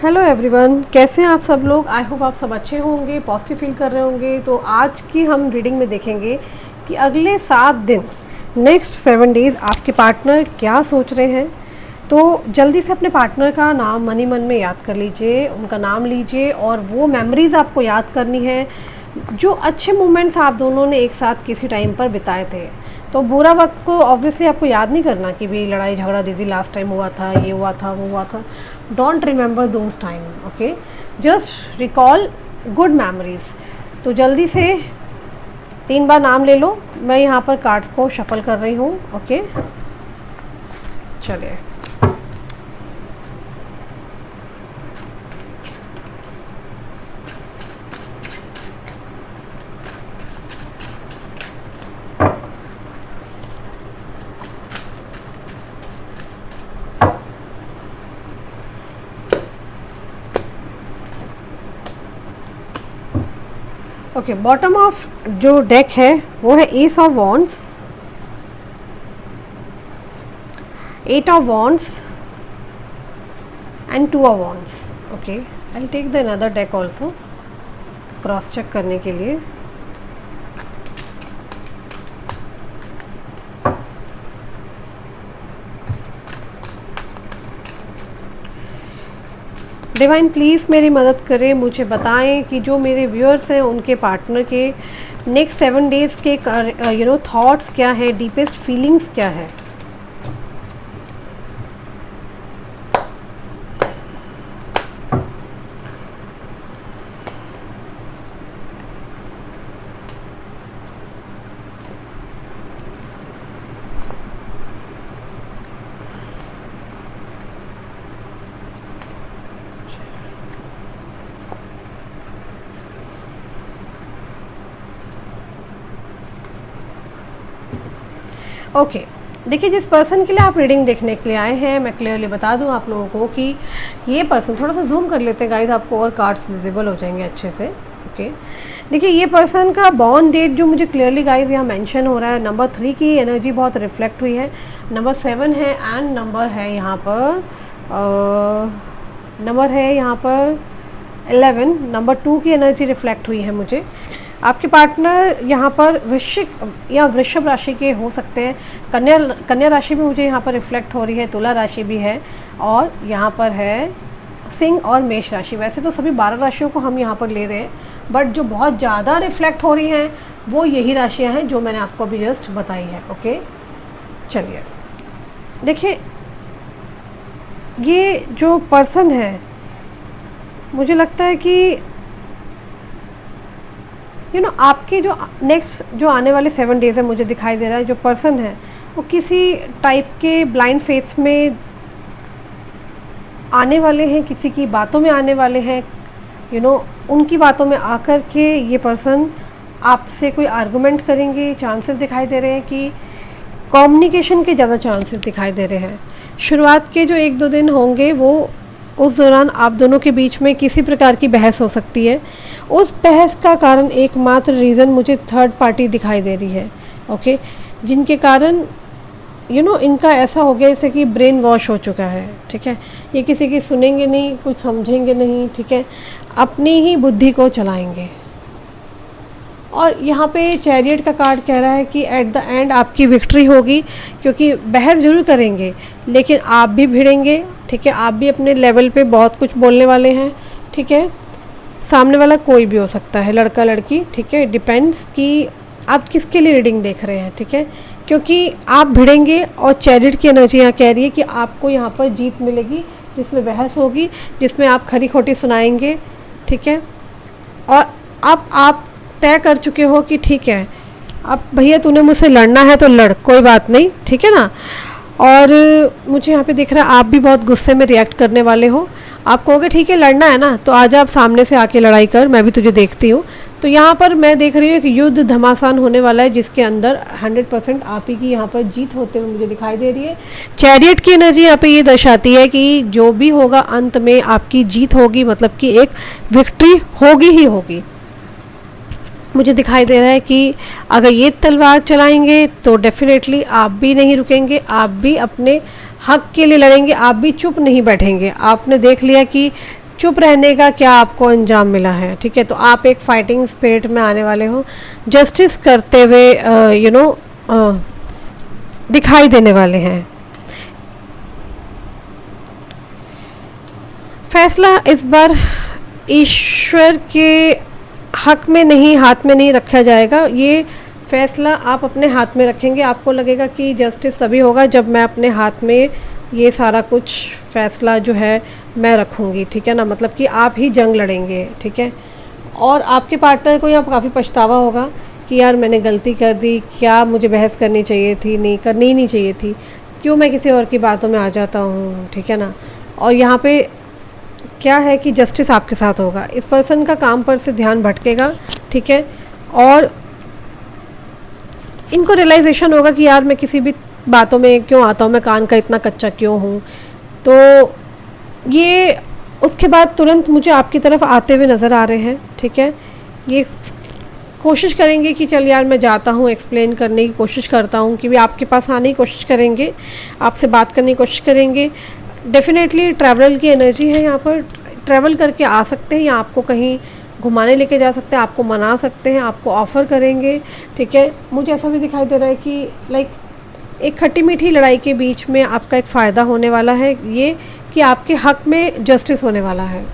Hello everyone, कैसे हैं आप सब लोग। आई होप आप सब अच्छे होंगे, पॉजिटिव फील कर रहे होंगे। तो आज की हम रीडिंग में देखेंगे कि अगले 7 दिन, नेक्स्ट 7 डेज़ आपके पार्टनर क्या सोच रहे हैं। तो जल्दी से अपने पार्टनर का नाम मन ही मन में याद कर लीजिए, उनका नाम लीजिए और वो मेमोरीज़ आपको याद करनी है जो अच्छे मोमेंट्स आप दोनों ने एक साथ किसी टाइम पर बिताए थे। तो बुरा वक्त को ऑब्वियसली आपको याद नहीं करना कि भी लड़ाई झगड़ा दीदी लास्ट टाइम हुआ था, ये हुआ था, वो हुआ था। Don't remember those time, okay. Just recall good memories. तो जल्दी से 3 बार नाम ले लो। मैं यहाँ पर कार्ड्स को शफल कर रही हूँ, ओके। चलिए, ओके। बॉटम ऑफ जो डेक है वो है ace of wands, 8 of wands and 2 of wands, okay. I will take the another deck also cross check करने के लिए। डिवाइन प्लीज़ मेरी मदद करें, मुझे बताएं कि जो मेरे व्यूअर्स हैं उनके पार्टनर के नेक्स्ट 7 डेज़ के थॉट्स क्या है, डीपेस्ट फीलिंग्स क्या है। ओके, देखिए जिस पर्सन के लिए आप रीडिंग देखने के लिए आए हैं, मैं क्लियरली बता दूं आप लोगों को कि ये पर्सन, थोड़ा सा जूम कर लेते हैं गाइस, आपको और कार्ड्स विजिबल हो जाएंगे अच्छे से, ओके। देखिए ये पर्सन का बॉर्न डेट जो मुझे क्लियरली गाइस यहाँ मेंशन हो रहा है, नंबर 3 की एनर्जी बहुत रिफ्लेक्ट हुई है, नंबर 7 है एंड नंबर है यहाँ पर 11, नंबर 2 की एनर्जी रिफ्लेक्ट हुई है मुझे। आपके पार्टनर यहाँ पर वृश्चिक या वृषभ राशि के हो सकते हैं। कन्या राशि भी मुझे यहाँ पर रिफ्लेक्ट हो रही है, तुला राशि भी है और यहाँ पर है सिंह और मेष राशि। वैसे तो सभी 12 राशियों को हम यहाँ पर ले रहे हैं, बट जो बहुत ज़्यादा रिफ्लेक्ट हो रही हैं वो यही राशियाँ हैं जो मैंने आपको अभी जस्ट बताई है, ओके। चलिए देखिए, ये जो पर्सन है मुझे लगता है कि आपके जो नेक्स्ट जो आने वाले 7 डेज़ है, मुझे दिखाई दे रहा है जो पर्सन है वो किसी टाइप के ब्लाइंड फेथ में आने वाले हैं, किसी की बातों में आने वाले हैं। उनकी बातों में आकर के ये पर्सन आपसे कोई आर्गुमेंट करेंगे। चांसेस दिखाई दे रहे हैं कि कम्युनिकेशन के ज़्यादा चांसेस दिखाई दे रहे हैं। शुरुआत के जो 1-2 दिन होंगे वो उस दौरान आप दोनों के बीच में किसी प्रकार की बहस हो सकती है। उस बहस का कारण एकमात्र रीज़न मुझे थर्ड पार्टी दिखाई दे रही है, ओके, जिनके कारण इनका ऐसा हो गया जैसे कि ब्रेन वॉश हो चुका है, ठीक है। ये किसी की सुनेंगे नहीं, कुछ समझेंगे नहीं, ठीक है, अपनी ही बुद्धि को चलाएंगे। और यहाँ पे चैरियट का कार्ड कह रहा है कि एट द एंड आपकी विक्ट्री होगी, क्योंकि बहस जरूर करेंगे लेकिन आप भी भिड़ेंगे, ठीक है। आप भी अपने लेवल पे बहुत कुछ बोलने वाले हैं, ठीक है। सामने वाला कोई भी हो सकता है, लड़का लड़की, ठीक है, डिपेंड्स कि आप किसके लिए रीडिंग देख रहे हैं, ठीक है। क्योंकि आप भिड़ेंगे और चैरियट की एनर्जी यहाँ कह रही है कि आपको यहाँ पर जीत मिलेगी, जिसमें बहस होगी, जिसमें आप खरी खोटी सुनाएंगे, ठीक है। और अब आप तय कर चुके हो कि ठीक है, अब भैया तूने मुझसे लड़ना है तो लड़, कोई बात नहीं, ठीक है ना। और मुझे यहाँ पे दिख रहा है आप भी बहुत गुस्से में रिएक्ट करने वाले हो। आप कहोगे ठीक है लड़ना है ना, तो आज आप सामने से आके लड़ाई कर, मैं भी तुझे देखती हूँ। तो यहाँ पर मैं देख रही हूँ कि युद्ध घमासान होने वाला है, जिसके अंदर 100% आप ही की यहाँ पर जीत होते हुए मुझे दिखाई दे रही है। चैरियट की एनर्जी यहाँ पे ये दर्शाती है कि जो भी होगा अंत में आपकी जीत होगी, मतलब कि एक विक्ट्री होगी ही होगी। मुझे दिखाई दे रहा है कि अगर ये तलवार चलाएंगे तो डेफिनेटली आप भी नहीं रुकेंगे, आप भी अपने हक के लिए लड़ेंगे, आप भी चुप नहीं बैठेंगे। आपने देख लिया कि चुप रहने का क्या आपको अंजाम मिला है, ठीक है। तो आप एक फाइटिंग स्पिरिट में आने वाले हो, जस्टिस करते हुए दिखाई देने वाले हैं। फैसला इस बार ईश्वर के हक में नहीं, हाथ में नहीं रखा जाएगा। ये फैसला आप अपने हाथ में रखेंगे। आपको लगेगा कि जस्टिस तभी होगा जब मैं अपने हाथ में ये सारा कुछ फैसला जो है मैं रखूँगी, ठीक है ना। मतलब कि आप ही जंग लड़ेंगे, ठीक है। और आपके पार्टनर को यहाँ काफ़ी पछतावा होगा कि यार मैंने गलती कर दी, क्या मुझे बहस करनी चाहिए थी, नहीं करनी नहीं चाहिए थी, क्यों मैं किसी और की बातों में आ जाता हूँ, ठीक है ना। और यहाँ पे क्या है कि जस्टिस आपके साथ होगा। इस पर्सन का काम पर से ध्यान भटकेगा, ठीक है। और इनको रियलाइजेशन होगा कि यार मैं किसी भी बातों में क्यों आता हूँ, मैं कान का इतना कच्चा क्यों हूँ। तो ये उसके बाद तुरंत मुझे आपकी तरफ आते हुए नज़र आ रहे हैं, ठीक है। ये कोशिश करेंगे कि चल यार मैं जाता हूँ, एक्सप्लेन करने की कोशिश करता हूँ, कि भी आपके पास आने की कोशिश करेंगे, आपसे बात करने की कोशिश करेंगे। डेफिनेटली ट्रैवल की एनर्जी है यहाँ पर, ट्रैवल करके आ सकते हैं या आपको कहीं घुमाने लेके जा सकते हैं, आपको मना सकते हैं, आपको ऑफ़र करेंगे, ठीक है। मुझे ऐसा भी दिखाई दे रहा है कि लाइक एक खट्टी मीठी लड़ाई के बीच में आपका एक फ़ायदा होने वाला है, ये कि आपके हक़ में जस्टिस होने वाला है।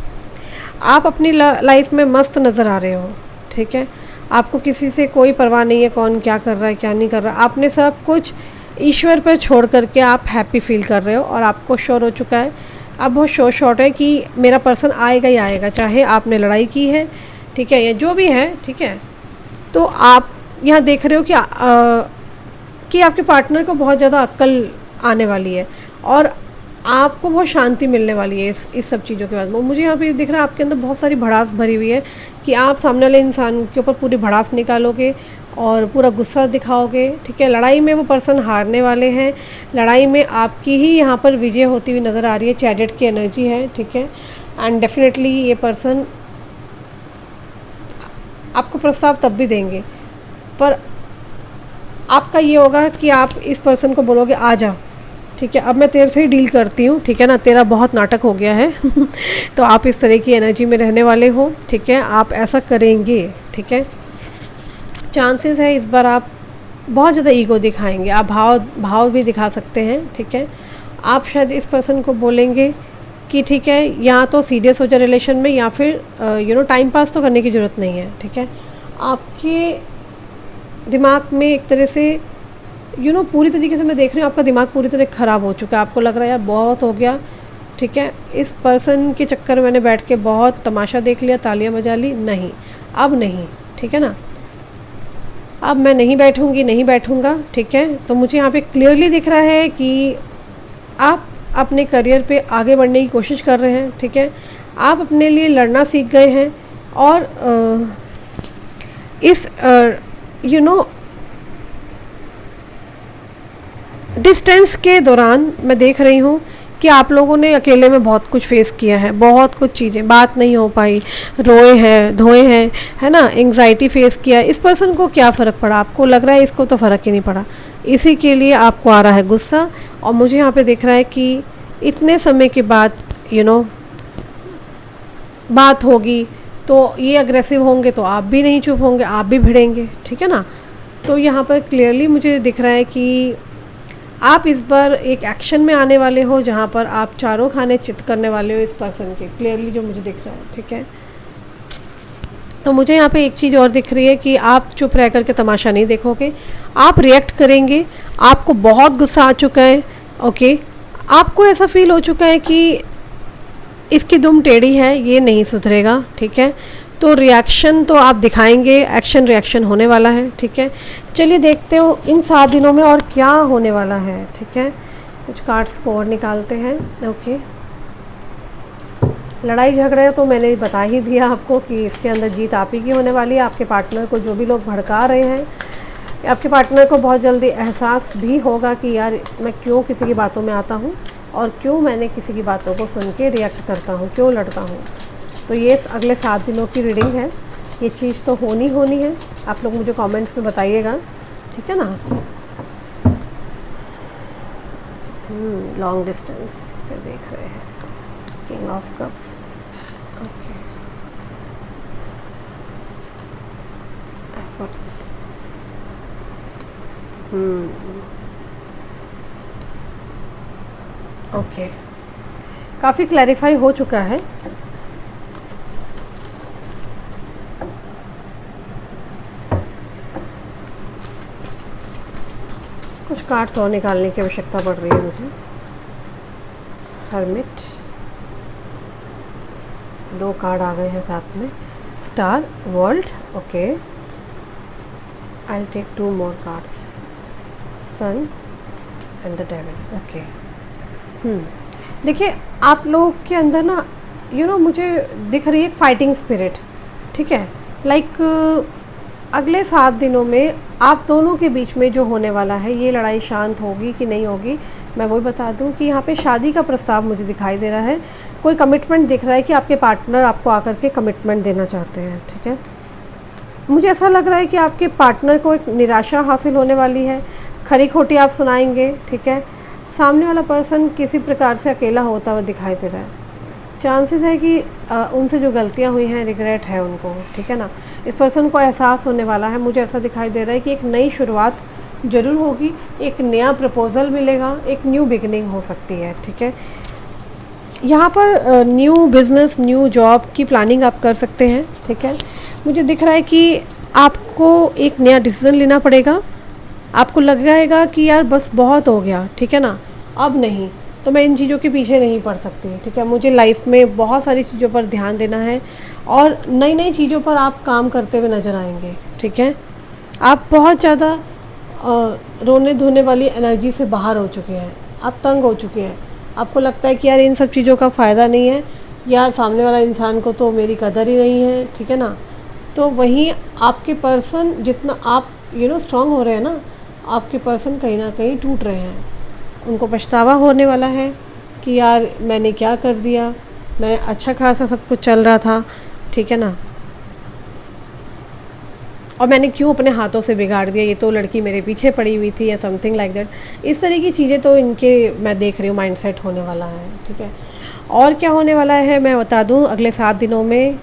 आप अपनी लाइफ में मस्त नज़र आ रहे हो, ठीक है। आपको किसी से कोई परवाह नहीं है कौन क्या कर रहा है क्या नहीं कर रहा। आपने सब कुछ ईश्वर पर छोड़ करके आप हैप्पी फील कर रहे हो और आपको श्योर हो चुका है, अब बहुत श्योर शॉट है कि मेरा पर्सन आएगा ही आएगा, चाहे आपने लड़ाई की है, ठीक है, या जो भी है, ठीक है। तो आप यहाँ देख रहे हो कि आपके पार्टनर को बहुत ज़्यादा अक्ल आने वाली है और आपको बहुत शांति मिलने वाली है इस सब चीज़ों के बाद। मुझे यहाँ पे दिख रहा है आपके अंदर बहुत सारी भड़ास भरी हुई है कि आप सामने वाले इंसान के ऊपर पूरी भड़ास निकालोगे और पूरा गुस्सा दिखाओगे, ठीक है। लड़ाई में वो पर्सन हारने वाले हैं, लड़ाई में आपकी ही यहाँ पर विजय होती हुई नज़र आ रही है। चैरियट की एनर्जी है, ठीक है। एंड डेफिनेटली ये पर्सन आपको प्रस्ताव तब भी देंगे, पर आपका ये होगा कि आप इस पर्सन को बोलोगे आ जा, ठीक है, अब मैं तेरे से ही डील करती हूँ, ठीक है ना, तेरा बहुत नाटक हो गया है तो आप इस तरह की एनर्जी में रहने वाले हो, ठीक है। आप ऐसा करेंगे, ठीक है। चांसेस है इस बार आप बहुत ज़्यादा ईगो दिखाएंगे, आप भाव भी दिखा सकते हैं, ठीक है। आप शायद इस पर्सन को बोलेंगे कि ठीक है, या तो सीरियस हो जाए रिलेशन में या फिर टाइम पास तो करने की ज़रूरत नहीं है, ठीक है। आपके दिमाग में एक तरह से पूरी तरीके से मैं देख रही हूँ आपका दिमाग पूरी तरह ख़राब हो चुका है। आपको लग रहा है यार बहुत हो गया, ठीक है, इस पर्सन के चक्कर में मैंने बैठ के बहुत तमाशा देख लिया, तालियां बजा ली, नहीं अब नहीं, ठीक है ना, अब मैं नहीं बैठूंगी, नहीं बैठूंगा, ठीक है। तो मुझे यहाँ पे क्लियरली दिख रहा है कि आप अपने करियर पे आगे बढ़ने की कोशिश कर रहे हैं, ठीक है। आप अपने लिए लड़ना सीख गए हैं और इस डिस्टेंस के दौरान मैं देख रही हूँ कि आप लोगों ने अकेले में बहुत कुछ फेस किया है, बहुत कुछ चीज़ें, बात नहीं हो पाई, रोए हैं, धोए हैं, है ना, एंग्जाइटी फेस किया। इस पर्सन को क्या फ़र्क पड़ा? आपको लग रहा है इसको तो फ़र्क ही नहीं पड़ा, इसी के लिए आपको आ रहा है गुस्सा। और मुझे यहाँ पे दिख रहा है कि इतने समय के बाद बात होगी तो ये अग्रेसिव होंगे तो आप भी नहीं चुप होंगे, आप भी भिड़ेंगे, ठीक है ना। तो यहाँ पर क्लियरली मुझे दिख रहा है कि आप इस बार एक एक्शन में आने वाले हो जहाँ पर आप चारों खाने चित करने वाले हो इस पर्सन के, क्लियरली जो मुझे दिख रहा है, ठीक है। तो मुझे यहाँ पे एक चीज़ और दिख रही है कि आप चुप रह करके तमाशा नहीं देखोगे, आप रिएक्ट करेंगे। आपको बहुत गुस्सा आ चुका है, ओके, आपको ऐसा फील हो चुका है कि इसकी दुम टेढ़ी है, ये नहीं सुधरेगा, ठीक है। तो रिएक्शन तो आप दिखाएंगे, एक्शन रिएक्शन होने वाला है, ठीक है। चलिए देखते हो इन 7 दिनों में और क्या होने वाला है, ठीक है। कुछ कार्ड्स को और निकालते हैं, ओके। लड़ाई झगड़े तो मैंने बता ही दिया आपको कि इसके अंदर जीत आप ही की होने वाली है। आपके पार्टनर को जो भी लोग भड़का रहे हैं, आपके पार्टनर को बहुत जल्दी एहसास भी होगा कि यार मैं क्यों किसी की बातों में आता हूँ और क्यों मैंने किसी की बातों को सुन के रिएक्ट करता हूँ, क्यों लड़ता हूँ। तो ये अगले 7 दिनों की रीडिंग है, ये चीज़ तो होनी है। आप लोग मुझे कमेंट्स में बताइएगा, ठीक है ना। लॉन्ग डिस्टेंस से देख रहे हैं, king of cups, okay, efforts. Okay, काफ़ी क्लैरिफाई हो चुका है। कुछ कार्ड्स और निकालने की आवश्यकता पड़ रही है मुझे। हर्मिट, 2 कार्ड आ गए हैं साथ में। Star, world, okay. I will take 2 more cards, sun and the devil, okay. देखिए, आप लोगों के अंदर ना मुझे दिख रही है एक फाइटिंग स्पिरिट, ठीक है। लाइक अगले 7 दिनों में आप दोनों के बीच में जो होने वाला है, ये लड़ाई शांत होगी कि नहीं होगी, मैं वही बता दूं कि यहाँ पे शादी का प्रस्ताव मुझे दिखाई दे रहा है। कोई कमिटमेंट दिख रहा है कि आपके पार्टनर आपको आकर के कमिटमेंट देना चाहते हैं, ठीक है। मुझे ऐसा लग रहा है कि आपके पार्टनर को एक निराशा हासिल होने वाली है, खरी खोटी आप सुनाएंगे, ठीक है। सामने वाला पर्सन किसी प्रकार से अकेला होता हुआ दिखाई दे रहा है। चांसेस है कि उनसे जो गलतियां हुई हैं रिग्रेट है उनको, ठीक है ना। इस पर्सन को एहसास होने वाला है, मुझे ऐसा दिखाई दे रहा है कि एक नई शुरुआत ज़रूर होगी, एक नया प्रपोज़ल मिलेगा, एक न्यू बिगनिंग हो सकती है, ठीक है। यहाँ पर न्यू बिज़नेस, न्यू जॉब की प्लानिंग आप कर सकते हैं, ठीक है। मुझे दिख रहा है कि आपको एक नया डिसीज़न लेना पड़ेगा। आपको लग जाएगा कि यार बस बहुत हो गया, ठीक है ना, अब नहीं, तो मैं इन चीज़ों के पीछे नहीं पड़ सकती, ठीक है। मुझे लाइफ में बहुत सारी चीज़ों पर ध्यान देना है और नई नई चीज़ों पर आप काम करते हुए नज़र आएंगे, ठीक है। आप बहुत ज़्यादा रोने धोने वाली एनर्जी से बाहर हो चुके हैं, आप तंग हो चुके हैं। आपको लगता है कि यार इन सब चीज़ों का फ़ायदा नहीं है, यार सामने वाला इंसान को तो मेरी कदर ही नहीं है, ठीक है ना। तो वहीं आपके पर्सन जितना आप स्ट्रांग हो रहे हैं ना, आपके पर्सन कहीं ना कहीं टूट रहे हैं। उनको पछतावा होने वाला है कि यार मैंने क्या कर दिया, मैं अच्छा खासा सब कुछ चल रहा था, ठीक है ना, और मैंने क्यों अपने हाथों से बिगाड़ दिया, ये तो लड़की मेरे पीछे पड़ी हुई थी या समथिंग लाइक दैट। इस तरह की चीज़ें तो इनके मैं देख रही हूँ माइंडसेट होने वाला है, ठीक है। और क्या होने वाला है मैं बता दूँ, अगले 7 दिनों में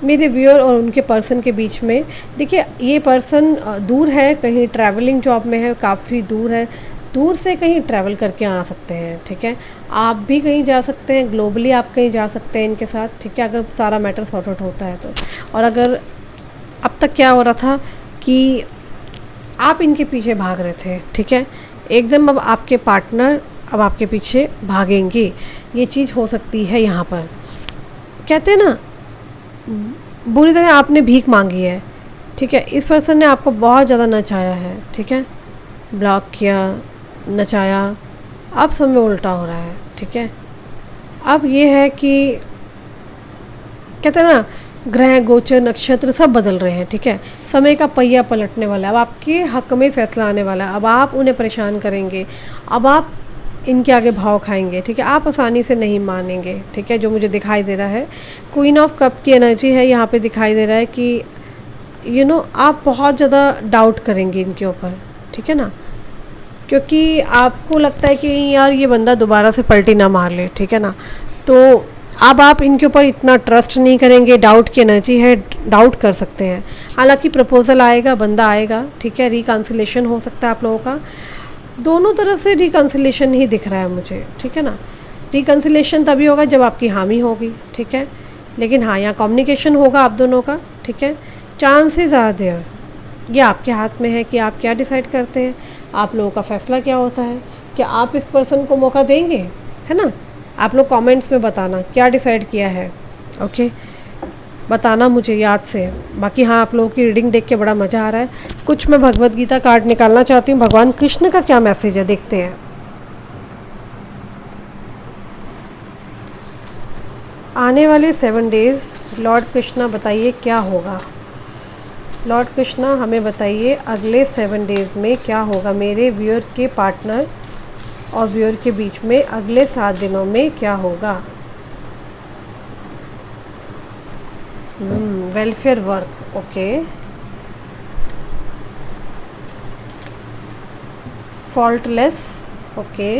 मेरे व्यूअर और उनके पर्सन के बीच में, देखिए ये पर्सन दूर है, कहीं ट्रैवलिंग जॉब में है, काफ़ी दूर है, दूर से कहीं ट्रैवल करके आ सकते हैं, ठीक है। आप भी कहीं जा सकते हैं, ग्लोबली आप कहीं जा सकते हैं इनके साथ, ठीक है, अगर सारा मैटर सॉर्ट आउट होता है तो। और अगर अब तक क्या हो रहा था कि आप इनके पीछे भाग रहे थे, ठीक है, एकदम अब आपके पार्टनर अब आपके पीछे भागेंगे, ये चीज़ हो सकती है। यहाँ पर कहते हैं ना, बुरी तरह आपने भीख मांगी है, ठीक है। इस पर्सन ने आपको बहुत ज़्यादा नचाया है, ठीक है, ब्लॉक किया, नचाया, अब समय उल्टा हो रहा है, ठीक है। अब ये है कि कहते हैं ना, ग्रह गोचर नक्षत्र सब बदल रहे हैं, ठीक है। समय का पहिया पलटने वाला है, अब आपके हक में फैसला आने वाला है। अब आप उन्हें परेशान करेंगे, अब आप इनके आगे भाव खाएंगे, ठीक है, आप आसानी से नहीं मानेंगे, ठीक है। जो मुझे दिखाई दे रहा है क्वीन ऑफ कप की एनर्जी है यहाँ पे, दिखाई दे रहा है कि आप बहुत ज़्यादा डाउट करेंगे इनके ऊपर, ठीक है ना, क्योंकि आपको लगता है कि यार ये बंदा दोबारा से पलटी ना मार ले, ठीक है ना। तो अब आप इनके ऊपर इतना ट्रस्ट नहीं करेंगे, डाउट की एनर्जी है, डाउट कर सकते हैं। हालांकि प्रपोजल आएगा, बंदा आएगा, ठीक है, रिकन्सिलेशन हो सकता है आप लोगों का। दोनों तरफ से रिकन्सिलेशन ही दिख रहा है मुझे, ठीक है ना। रिकन्सिलेशन तभी होगा जब आपकी हामी होगी, ठीक है। लेकिन हाँ, यहाँ कम्युनिकेशन होगा आप दोनों का, ठीक है। चांसेस आर देयर, ये आपके हाथ में है कि आप क्या डिसाइड करते हैं, आप लोगों का फ़ैसला क्या होता है। क्या आप इस पर्सन को मौका देंगे, है ना। आप लोग कमेंट्स में बताना क्या डिसाइड किया है, ओके, बताना मुझे याद से। बाकी हाँ, आप लोगों की रीडिंग देख के बड़ा मज़ा आ रहा है। कुछ मैं भगवत गीता कार्ड निकालना चाहती हूँ, भगवान कृष्ण का क्या मैसेज है, देखते हैं। आने वाले 7 डेज़ लॉर्ड कृष्णा बताइए क्या होगा। लॉर्ड कृष्णा हमें बताइए अगले 7 डेज़ में क्या होगा, मेरे व्यूअर के पार्टनर और व्यूअर के बीच में अगले 7 दिनों में क्या होगा। Welfare work, okay. Faultless, okay.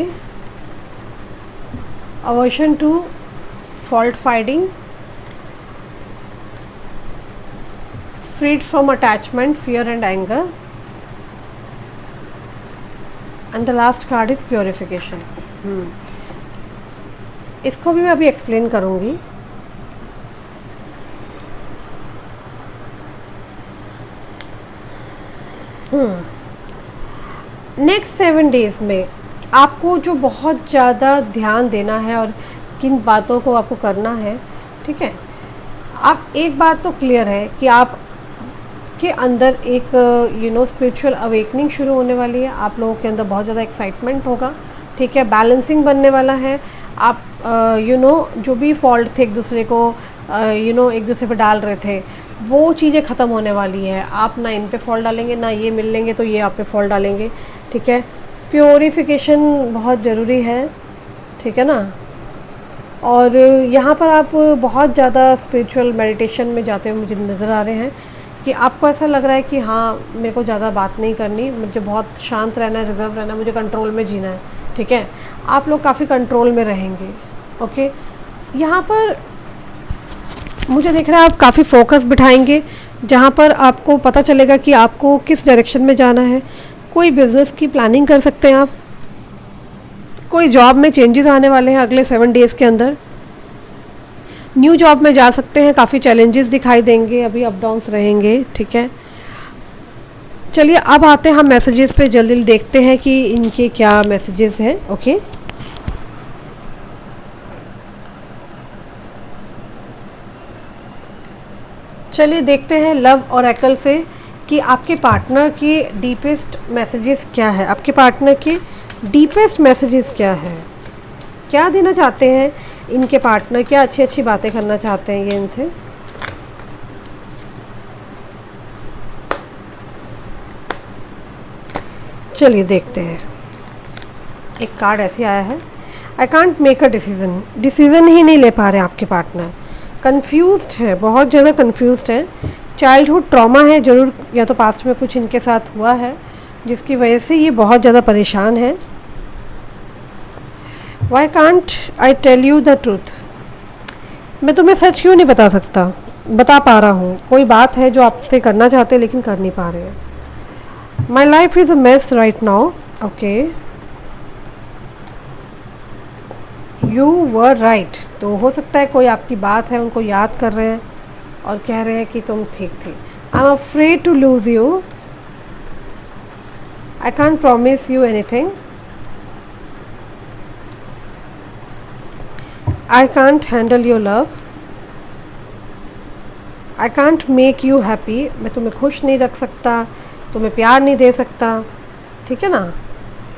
Aversion to fault finding, freed from attachment, fear and anger, and the last card is purification. इसको भी मैं अभी एक्सप्लेन करूँगी. नेक्स्ट 7 डेज़ में आपको जो बहुत ज़्यादा ध्यान देना है और किन बातों को आपको करना है, ठीक है. आप एक बात तो क्लियर है कि आप के अंदर एक स्पिरिचुअल अवेकनिंग शुरू होने वाली है. आप लोगों के अंदर बहुत ज़्यादा एक्साइटमेंट होगा, ठीक है. बैलेंसिंग बनने वाला है. आप जो भी फॉल्ट थे एक दूसरे को एक दूसरे पे डाल रहे थे, वो चीज़ें ख़त्म होने वाली है. आप ना इन पे फॉल्ट डालेंगे, ना ये मिल लेंगे तो ये आप पे फॉल्ट डालेंगे, ठीक है. प्योरिफिकेशन बहुत ज़रूरी है, ठीक है ना. और यहाँ पर आप बहुत ज़्यादा स्पिरिचुअल मेडिटेशन में जाते हुए मुझे नज़र आ रहे हैं कि आपको ऐसा लग रहा है कि हाँ, मेरे को ज़्यादा बात नहीं करनी, मुझे बहुत शांत रहना है, रिजर्व रहना है, मुझे कंट्रोल में जीना है, ठीक है. आप लोग काफ़ी कंट्रोल में रहेंगे, ओके. यहाँ पर मुझे दिख रहा है आप काफ़ी फोकस बिठाएंगे, जहाँ पर आपको पता चलेगा कि आपको किस डायरेक्शन में जाना है. कोई बिज़नेस की प्लानिंग कर सकते हैं आप. कोई जॉब में चेंजेस आने वाले हैं अगले 7 डेज़ के अंदर. न्यू जॉब में जा सकते हैं. काफ़ी चैलेंजेस दिखाई देंगे, अभी अप डाउन्स रहेंगे, ठीक है. चलिए अब आते हैं हम मैसेजेस पे. जल्दी देखते हैं कि इनके क्या मैसेजेस हैं, ओके. चलिए देखते हैं लव ऑरेकल से कि आपके पार्टनर की डीपेस्ट मैसेजेस क्या है. आपके पार्टनर की डीपेस्ट मैसेजेस क्या है, क्या देना चाहते हैं इनके पार्टनर, क्या अच्छी अच्छी बातें करना चाहते हैं ये इनसे. चलिए देखते हैं. एक कार्ड ऐसे आया है, I can't make a decision. Decision ही नहीं ले पा रहे आपके पार्टनर. कंफ्यूज्ड है, बहुत ज़्यादा कंफ्यूज्ड है. चाइल्डहुड ट्रॉमा है ज़रूर, या तो पास्ट में कुछ इनके साथ हुआ है जिसकी वजह से ये बहुत ज़्यादा परेशान है. Why can't I tell you the truth. मैं तुम्हें सच क्यों नहीं बता पा रहा हूँ. कोई बात है जो आपसे करना चाहते हैं लेकिन कर नहीं पा रहे हैं. My life is a mess right now, okay. You were right. तो हो सकता है कोई आपकी बात है उनको याद कर रहे हैं और कह रहे हैं कि तुम ठीक थे. I am afraid to lose you. I can't promise you anything. I can't handle your love. I can't make you happy. मैं तुम्हें खुश नहीं रख सकता, तुम्हें प्यार नहीं दे सकता, ठीक है ना.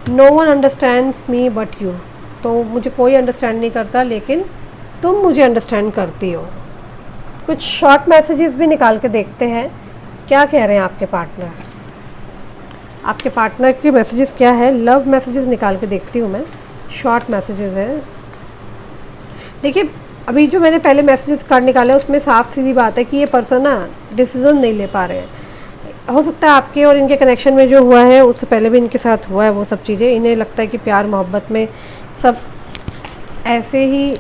No one understands me but you. तो मुझे कोई अंडरस्टैंड नहीं करता लेकिन तुम मुझे अंडरस्टैंड करती हो. कुछ शॉर्ट मैसेजेस भी निकाल के देखते हैं क्या कह रहे हैं आपके पार्टनर. आपके पार्टनर के मैसेजेस क्या है. लव मैसेजेस निकाल के देखती हूँ मैं. शॉर्ट मैसेजेस हैं. देखिए अभी जो मैंने पहले मैसेजेस कार्ड निकाले उसमें साफ सीधी बात है कि ये पर्सन ना डिसीज़न नहीं ले पा रहे हैं. हो सकता है आपके और इनके कनेक्शन में जो हुआ है उससे पहले भी इनके साथ हुआ है वो सब चीज़ें. इन्हें लगता है कि प्यार मोहब्बत में सब ऐसे ही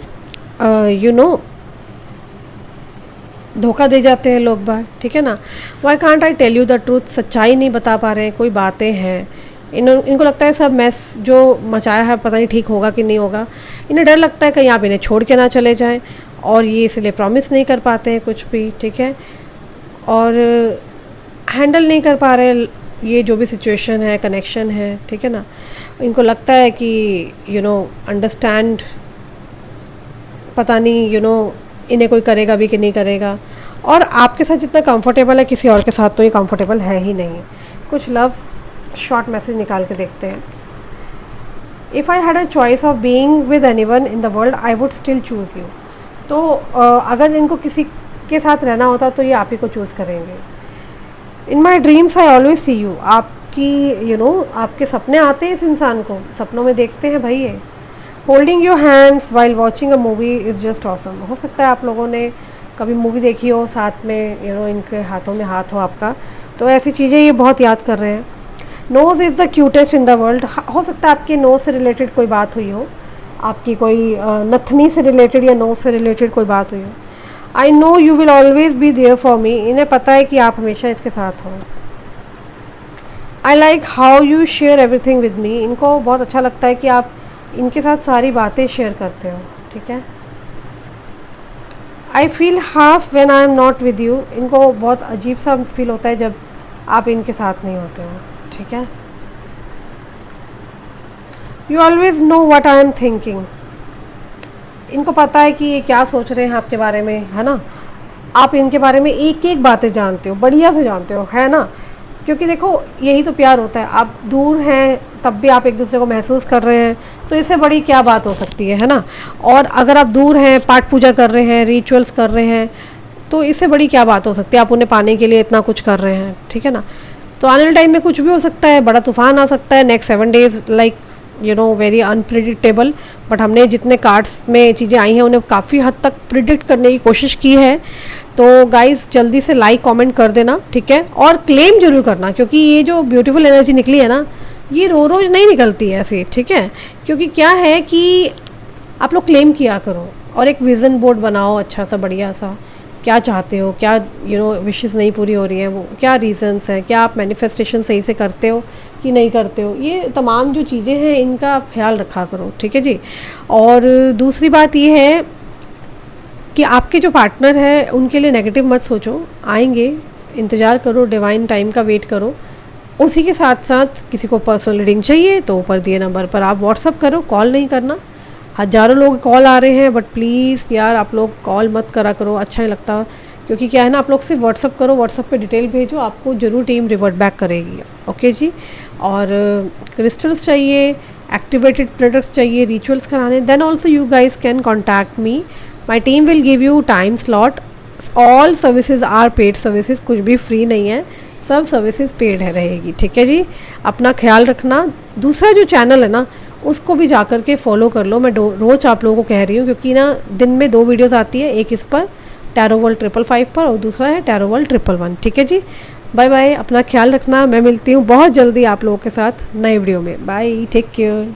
धोखा दे जाते हैं लोग बार, ठीक है ना. Why can't I tell you the truth. सच्चाई नहीं बता पा रहे हैं. कोई बातें हैं इनको लगता है सब मैस जो मचाया है पता नहीं ठीक होगा कि नहीं होगा. इन्हें डर लगता है कहीं आप इन्हें छोड़ के ना चले जाएं और ये इसलिए प्रॉमिस नहीं कर पाते हैं कुछ भी, ठीक है. और हैंडल नहीं कर पा रहे ये जो भी सिचुएशन है, कनेक्शन है, ठीक है ना. इनको लगता है कि अंडरस्टैंड पता नहीं इन्हें कोई करेगा भी कि नहीं करेगा. और आपके साथ जितना कंफर्टेबल है किसी और के साथ तो ये कंफर्टेबल है ही नहीं. कुछ लव शॉर्ट मैसेज निकाल के देखते हैं. If I had a choice of being with anyone in the world I would still choose you. तो अगर इनको किसी के साथ रहना होता तो ये आप ही को चूज़ करेंगे. In my dreams I always see you. आपकी आपके सपने आते हैं इस इंसान को, सपनों में देखते हैं भाई ये. Holding your hands while watching a movie is just awesome. हो सकता है आप लोगों ने कभी मूवी देखी हो, साथ में इनके हाथों में हाथ हो आपका, तो ऐसी चीज़ें ये बहुत याद कर रहे हैं. Nose is the cutest in the world. हो सकता है आपके नोज़ से रिलेटेड कोई बात हुई हो. आपकी कोई नथनी से रिलेटेड या नोज से रिलेटेड कोई बात हुई हो। I know you will always be there for me, इन्हें पता है कि आप हमेशा इसके साथ हो। I like how you share everything with me, इनको बहुत अच्छा लगता है कि आप इनके साथ सारी बातें शेयर करते हो, ठीक है। I feel half when I am not with you, इनको बहुत अजीब सा फील होता है जब आप इनके साथ नहीं होते हो, ठीक है। You always know what I am thinking, इनको पता है कि ये क्या सोच रहे हैं आपके बारे में, है ना। आप इनके बारे में एक एक बातें जानते हो, बढ़िया से जानते हो, है ना। क्योंकि देखो यही तो प्यार होता है, आप दूर हैं तब भी आप एक दूसरे को महसूस कर रहे हैं, तो इससे बड़ी क्या बात हो सकती है ना। और अगर आप दूर हैं, पाठ पूजा कर रहे हैं, रिचुअल्स कर रहे हैं, तो इससे बड़ी क्या बात हो सकती है, आप उन्हें पाने के लिए इतना कुछ कर रहे हैं, ठीक है ना। तो आने वाले टाइम में कुछ भी हो सकता है, बड़ा तूफान आ सकता है, next 7 days like you know very unpredictable. But हमने जितने कार्ड्स में चीज़ें आई हैं उन्हें काफ़ी हद तक प्रिडिक्ट करने की कोशिश की है। तो गाइस जल्दी से लाइक कमेंट कर देना, ठीक है। और क्लेम जरूर करना, क्योंकि ये जो ब्यूटीफुल एनर्जी निकली है ना, ये रोज़ नहीं निकलती है ऐसे, ठीक है। क्योंकि क्या है कि आप लोग क्लेम किया करो और एक विज़न बोर्ड बनाओ अच्छा सा बढ़िया सा, क्या चाहते हो, क्या विशेस नहीं पूरी हो रही हैं, वो क्या रीजंस हैं, क्या आप मैनिफेस्टेशन सही से करते हो कि नहीं करते हो, ये तमाम जो चीज़ें हैं इनका आप ख्याल रखा करो, ठीक है जी। और दूसरी बात ये है कि आपके जो पार्टनर है उनके लिए नेगेटिव मत सोचो, आएंगे, इंतज़ार करो, डिवाइन टाइम का वेट करो। उसी के साथ साथ किसी को पर्सनल रीडिंग चाहिए तो ऊपर दिए नंबर पर आप व्हाट्सअप करो, कॉल नहीं करना। हज़ारों लोग कॉल आ रहे हैं, बट प्लीज़ यार आप लोग कॉल मत करा करो, अच्छा नहीं लगता। क्योंकि क्या है ना, आप लोग सिर्फ व्हाट्सअप करो, व्हाट्सअप पे डिटेल भेजो, आपको ज़रूर टीम रिवर्ट बैक करेगी, ओके जी। और क्रिस्टल्स चाहिए, एक्टिवेटेड प्रोडक्ट्स चाहिए, रिचुअल्स कराने, then also you guys can contact me, my team will give you time slot. All services are paid services, कुछ भी फ्री नहीं है, सब सर्विसेज पेड है रहेगी, ठीक है जी। अपना ख्याल रखना। दूसरा जो चैनल है ना उसको भी जा कर के फॉलो कर लो, मैं रोज़ आप लोगों को कह रही हूँ, क्योंकि ना दिन में 2 वीडियोस आती है, एक इस पर टैरो वर्ल्ड 555 पर और दूसरा है टैरो वर्ल्ड 111, ठीक है जी। बाय बाय, अपना ख्याल रखना, मैं मिलती हूँ बहुत जल्दी आप लोगों के साथ नए वीडियो में। Bye, take care.